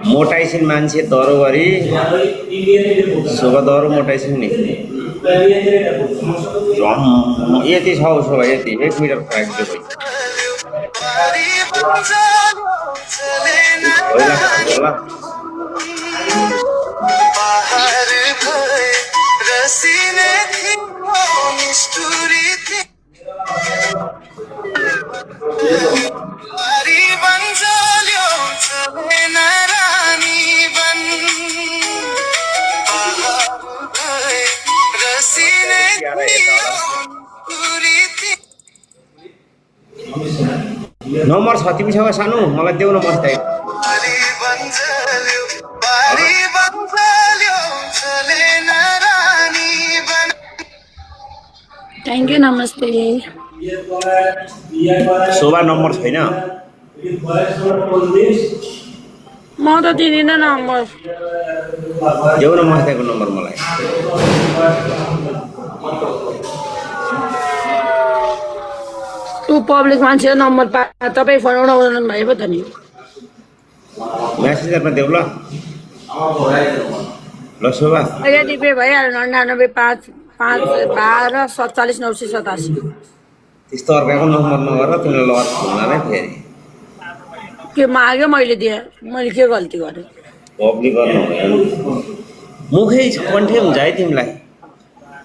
मोटाइसिन मान्छे दह्रो गरी सोभा दह्रो मोटाइसिन नि यति छ उसो भए यति 1 मिटर फ्याँक दियो पहिला होला नम्बर छ तिमीसँग सानो मलाई देऊ न मस्ताई थ्याङ्क यू नमस्ते शोभा नम्बर छैन म त दिँदिनँ नम्बर देऊ न मस्ताईको नम्बर मलाई ऊ पब्लिक मान्छे नम्बर तपाईँ फोन उठाउनु भयो पो त नि म्यासेन्जरमा देऊ ल ल शोभा डिपे भइहाल्यो 99 5 5 12 47 987 त्यस्तो अर्काको नम्बर नगर तिमीले लर फोनमा नै फेरि के माग्यो मैले दिएँ मैले के गल्ती गरेँ पब्लिक गर्नु मुखै कन्ठे हुन्छ है तिमीलाई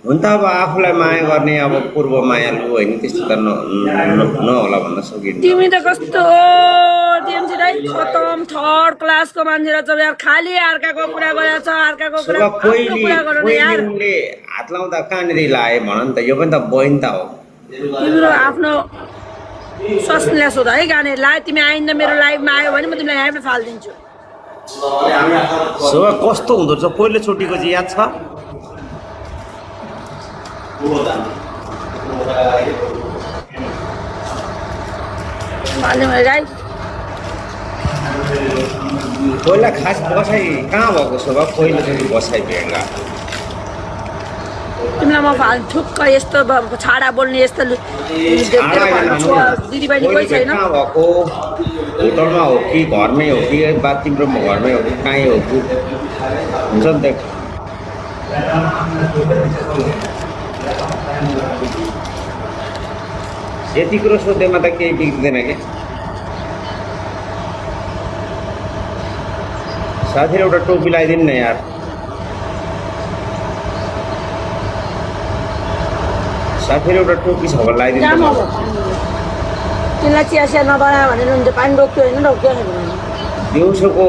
हुन त अब आफूलाई माया गर्ने अब पूर्व मायालु होइन त्यस्तो त नहोला भन्न सकिन्छ तिमी त कस्तो टिएमसी राई खतम थर्ड क्लासको मान्छे रहेछ यार खाली अर्काको कुरा गरेर छ अर्काको कुरा गर्नु यार उनले हात लाउँदा कहाँनिर लाए भन नि त यो पनि त बहिनी त हो तिम्रो आफ्नो स्वास्नीलाई सोध है गाने लाइ तिमी आइन्दा मेरो लाइभमा आयो भने म तिमीलाई लाइभमा फालिदिन्छु सो कस्तो हुँदो रहेछ पहिलोचोटिको चाहिँ याद छ पहिला खास बसाइ कहाँ भएको छ पहिलोचोटि बसाइ भेगा तिमीलाई म ठुक्क यस्तो छाडा बोल्ने यस्तो दिदीबहिनी कोही छैन भएको होटलमा हो कि घरमै हो कि बा तिम्रो घरमै हो कि कहीँ हो कि हुन्छ नि त यति कुरो सोधेमा त केही बिग्रिँदैन क्या साथीले एउटा टोपी लगाइदिनु न यार साथीले एउटा टोपी छ भने लगाइदिनु तिमीलाई चिया सिया नबनायो भने पानी रोक्यो होइन रोक्यो दिउँसोको